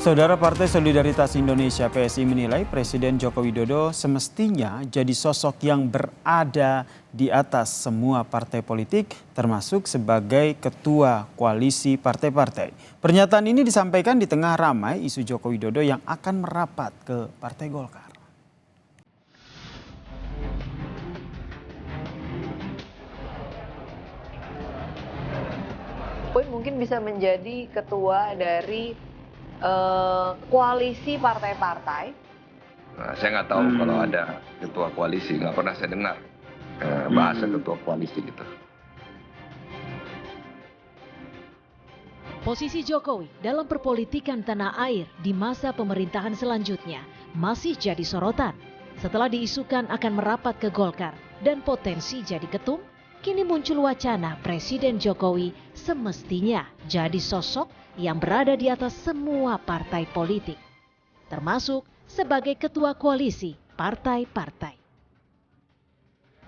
Saudara Partai Solidaritas Indonesia (PSI) menilai Presiden Joko Widodo semestinya jadi sosok yang berada di atas semua partai politik, termasuk sebagai ketua koalisi partai-partai. Pernyataan ini disampaikan di tengah ramai isu Joko Widodo yang akan merapat ke Partai Golkar. Mungkin bisa menjadi ketua dari koalisi partai-partai. Saya nggak tahu kalau ada ketua koalisi, nggak pernah saya dengar bahasa ketua koalisi gitu. Posisi Jokowi dalam perpolitikan tanah air di masa pemerintahan selanjutnya masih jadi sorotan. Setelah diisukan akan merapat ke Golkar dan potensi jadi ketum, kini muncul wacana Presiden Jokowi semestinya jadi sosok yang berada di atas semua partai politik, termasuk sebagai ketua koalisi partai-partai.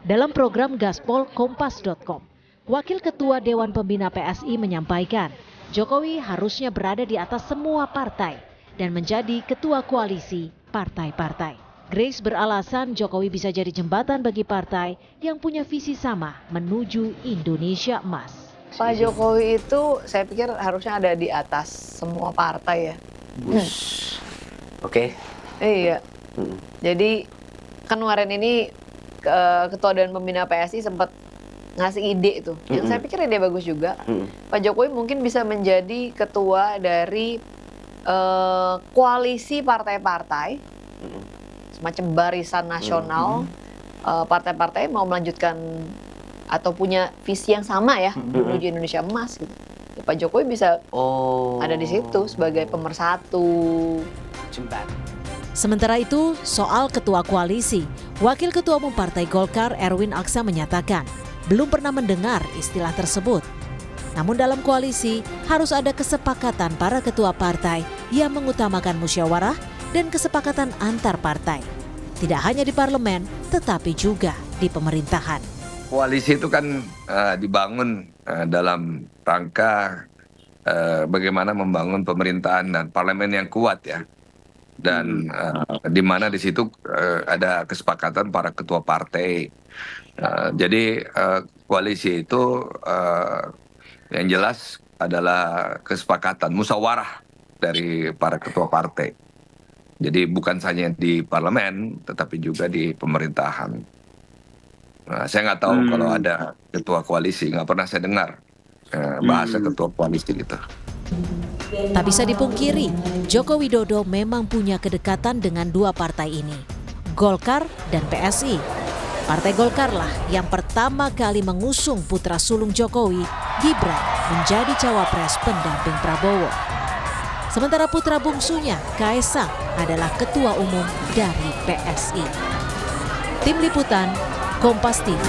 Dalam program Gaspol Kompas.com, Wakil Ketua Dewan Pembina PSI menyampaikan, Jokowi harusnya berada di atas semua partai dan menjadi ketua koalisi partai-partai. Grace beralasan Jokowi bisa jadi jembatan bagi partai yang punya visi sama menuju Indonesia Emas. Pak Jokowi itu saya pikir harusnya ada di atas semua partai ya. Oke. Iya. Jadi kan kemarin ini Ketua Dewan Pembina PSI sempat ngasih ide itu. Yang saya pikir ide bagus juga. Pak Jokowi mungkin bisa menjadi ketua dari koalisi partai-partai, semacam barisan nasional. Partai-partai mau melanjutkan atau punya visi yang sama ya menuju Indonesia Emas gitu. Ya, Pak Jokowi bisa ada di situ sebagai pemersatu. Sementara itu, soal ketua koalisi, Wakil Ketua Umum Partai Golkar Erwin Aksa menyatakan belum pernah mendengar istilah tersebut. Namun dalam koalisi harus ada kesepakatan para ketua partai yang mengutamakan musyawarah dan kesepakatan antar partai. Tidak hanya di parlemen, tetapi juga di pemerintahan. Koalisi itu kan dibangun dalam rangka bagaimana membangun pemerintahan dan parlemen yang kuat ya. Dan di mana di situ ada kesepakatan para ketua partai. Jadi koalisi itu yang jelas adalah kesepakatan musyawarah dari para ketua partai. Jadi bukan saja di parlemen, tetapi juga di pemerintahan. Saya nggak tahu kalau ada ketua koalisi, nggak pernah saya dengar bahasa ketua koalisi gitu. Tak bisa dipungkiri, Joko Widodo memang punya kedekatan dengan dua partai ini, Golkar dan PSI. Partai Golkar lah yang pertama kali mengusung putra sulung Jokowi, Gibran, menjadi cawapres pendamping Prabowo. Sementara putra bungsunya, Kaesang, adalah ketua umum dari PSI. Tim Liputan, Kompas TV.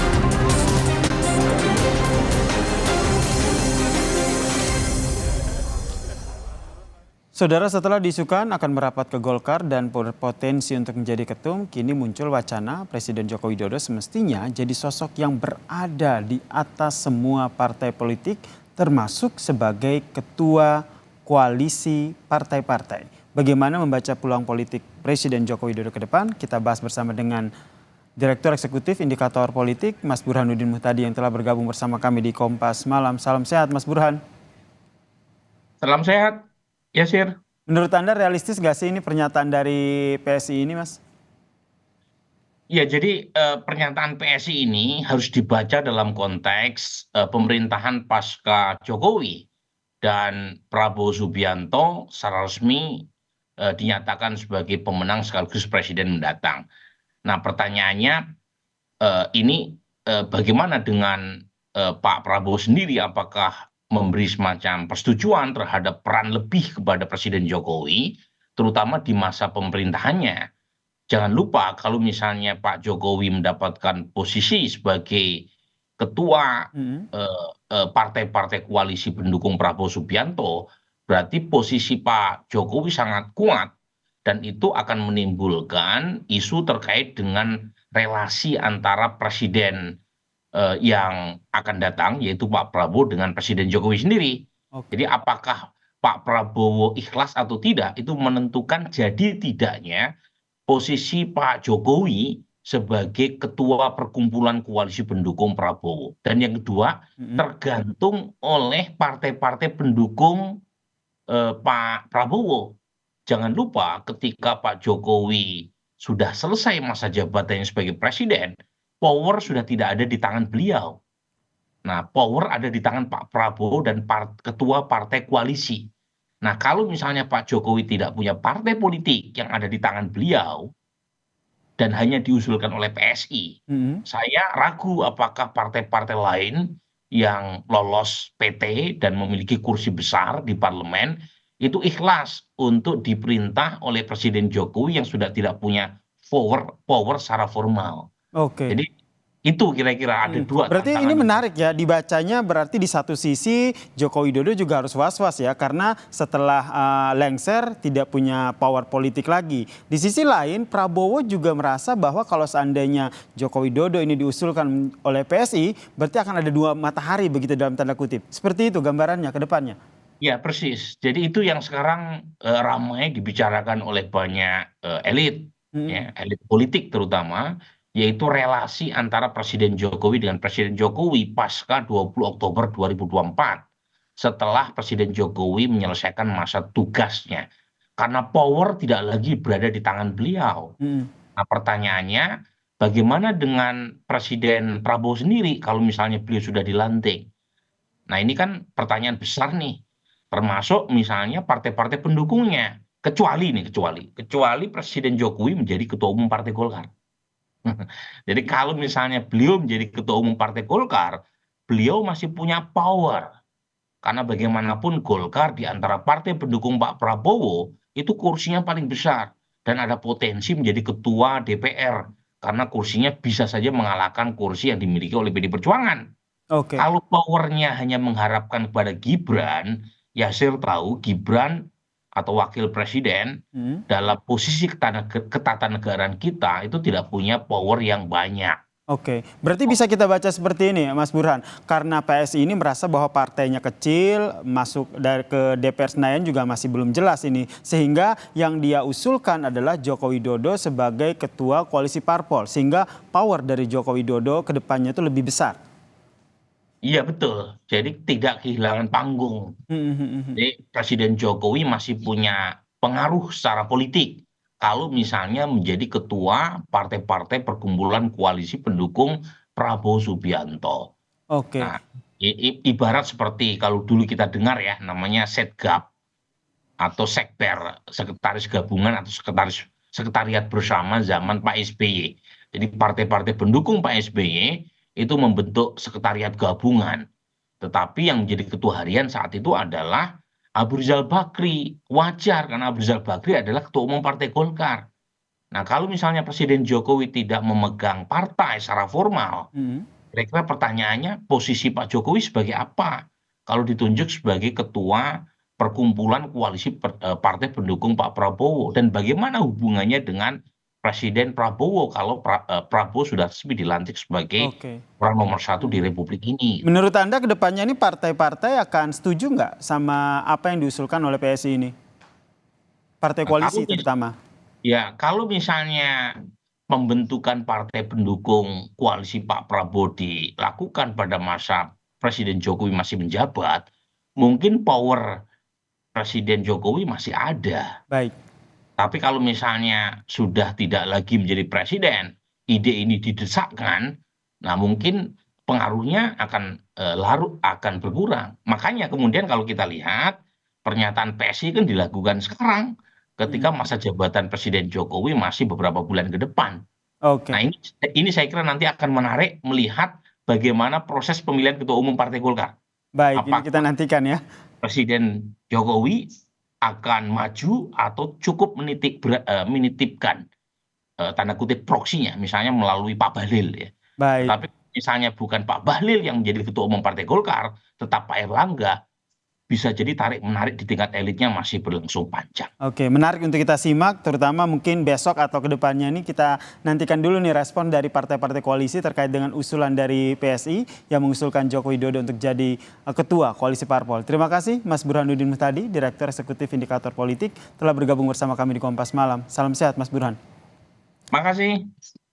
Saudara, setelah diisukan akan merapat ke Golkar dan berpotensi untuk menjadi ketum, kini muncul wacana Presiden Joko Widodo semestinya jadi sosok yang berada di atas semua partai politik, termasuk sebagai ketua koalisi partai-partai. Bagaimana membaca peluang politik Presiden Joko Widodo ke depan? Kita bahas bersama dengan Direktur Eksekutif Indikator Politik, Mas Burhanuddin Muhtadi yang telah bergabung bersama kami di Kompas Malam. Salam sehat, Mas Burhan. Salam sehat, Yasir. Menurut Anda realistis nggak sih ini pernyataan dari PSI ini, Mas? Ya, jadi pernyataan PSI ini harus dibaca dalam konteks pemerintahan pasca Jokowi dan Prabowo Subianto secara resmi dinyatakan sebagai pemenang sekaligus presiden mendatang. Nah, pertanyaannya ini bagaimana dengan Pak Prabowo sendiri? Apakah memberi semacam persetujuan terhadap peran lebih kepada Presiden Jokowi, terutama di masa pemerintahannya? Jangan lupa kalau misalnya Pak Jokowi mendapatkan posisi sebagai ketua partai-partai koalisi pendukung Prabowo Subianto, berarti posisi Pak Jokowi sangat kuat. Dan itu akan menimbulkan isu terkait dengan relasi antara presiden yang akan datang, yaitu Pak Prabowo dengan Presiden Jokowi sendiri. Jadi apakah Pak Prabowo ikhlas atau tidak itu menentukan jadi tidaknya posisi Pak Jokowi sebagai ketua perkumpulan koalisi pendukung Prabowo. Dan yang kedua, tergantung oleh partai-partai pendukung Pak Prabowo. Jangan lupa ketika Pak Jokowi sudah selesai masa jabatannya sebagai presiden, power sudah tidak ada di tangan beliau. Nah, power ada di tangan Pak Prabowo dan ketua partai koalisi. Nah, kalau misalnya Pak Jokowi tidak punya partai politik yang ada di tangan beliau dan hanya diusulkan oleh PSI, saya ragu apakah partai-partai lain yang lolos PT dan memiliki kursi besar di parlemen itu ikhlas untuk diperintah oleh Presiden Jokowi yang sudah tidak punya power secara formal. Oke. Jadi itu kira-kira ada dua Berarti ini tantangan. menarik ya, dibacanya berarti di satu sisi Joko Widodo juga harus was-was ya, karena setelah lengser tidak punya power politik lagi. Di sisi lain Prabowo juga merasa bahwa kalau seandainya Joko Widodo ini diusulkan oleh PSI, berarti akan ada dua matahari begitu dalam tanda kutip. Seperti itu gambarannya ke depannya. Ya persis, jadi itu yang sekarang ramai dibicarakan oleh banyak elit, ya, elit politik terutama, yaitu relasi antara Presiden Jokowi dengan Presiden Jokowi pasca 20 Oktober 2024 setelah Presiden Jokowi menyelesaikan masa tugasnya. Karena power tidak lagi berada di tangan beliau. Nah pertanyaannya, bagaimana dengan Presiden Prabowo sendiri kalau misalnya beliau sudah dilantik? Nah ini kan pertanyaan besar nih, termasuk misalnya partai-partai pendukungnya. Kecuali Presiden Jokowi menjadi ketua umum Partai Golkar. Jadi kalau misalnya beliau menjadi ketua umum Partai Golkar, beliau masih punya power. Karena bagaimanapun Golkar di antara partai pendukung Pak Prabowo itu kursinya paling besar. Dan ada potensi menjadi ketua DPR. Karena kursinya bisa saja mengalahkan kursi yang dimiliki oleh PD Perjuangan. Oke. Kalau powernya hanya mengharapkan kepada Gibran, Yasir tahu Gibran atau wakil presiden dalam posisi ketatanegaraan kita itu tidak punya power yang banyak. Oke, berarti bisa kita baca seperti ini Mas Burhan, karena PSI ini merasa bahwa partainya kecil, masuk ke DPR Senayan juga masih belum jelas ini, sehingga yang dia usulkan adalah Joko Widodo sebagai ketua koalisi parpol, sehingga power dari Joko Widodo ke depannya itu lebih besar. Iya betul, jadi tidak kehilangan panggung. Jadi Presiden Jokowi masih punya pengaruh secara politik kalau misalnya menjadi ketua partai-partai perkumpulan koalisi pendukung Prabowo Subianto. Oke. Nah, ibarat seperti kalau dulu kita dengar ya namanya Setgab atau Sekber, sekretaris gabungan atau sekretariat bersama zaman Pak SBY. Jadi partai-partai pendukung Pak SBY itu membentuk sekretariat gabungan. Tetapi yang menjadi ketua harian saat itu adalah Abu Rizal Bakri. Wajar karena Abu Rizal Bakri adalah ketua umum Partai Golkar. Nah kalau misalnya Presiden Jokowi tidak memegang partai secara formal, kira-kira pertanyaannya posisi Pak Jokowi sebagai apa? Kalau ditunjuk sebagai ketua perkumpulan koalisi partai pendukung Pak Prabowo. Dan bagaimana hubungannya dengan Presiden Prabowo kalau Prabowo sudah resmi dilantik sebagai orang nomor 1 di Republik ini. Menurut Anda ke depannya ini partai-partai akan setuju nggak sama apa yang diusulkan oleh PSI ini? Partai koalisi terutama. Ya, kalau misalnya pembentukan partai pendukung koalisi Pak Prabowo dilakukan pada masa Presiden Jokowi masih menjabat, mungkin power Presiden Jokowi masih ada. Baik. Tapi kalau misalnya sudah tidak lagi menjadi presiden, ide ini didesakkan, nah mungkin pengaruhnya akan akan berkurang. Makanya kemudian kalau kita lihat pernyataan PSI kan dilakukan sekarang ketika masa jabatan Presiden Jokowi masih beberapa bulan ke depan. Oke. Nah ini saya kira nanti akan menarik melihat bagaimana proses pemilihan ketua umum Partai Golkar. Baik, ini kita nantikan ya. Presiden Jokowi akan maju atau cukup menitipkan tanda kutip proksinya, misalnya melalui Pak Bahlil ya. Baik. Tapi misalnya bukan Pak Bahlil yang menjadi ketua umum Partai Golkar, tetap Pak Erlangga, bisa jadi tarik-menarik di tingkat elitnya masih berlangsung panjang. Oke, menarik untuk kita simak, terutama mungkin besok atau kedepannya ini kita nantikan dulu nih respon dari partai-partai koalisi terkait dengan usulan dari PSI yang mengusulkan Joko Widodo untuk jadi ketua koalisi parpol. Terima kasih Mas Burhanuddin Muhtadi, Direktur Eksekutif Indikator Politik, telah bergabung bersama kami di Kompas Malam. Salam sehat Mas Burhan. Makasih.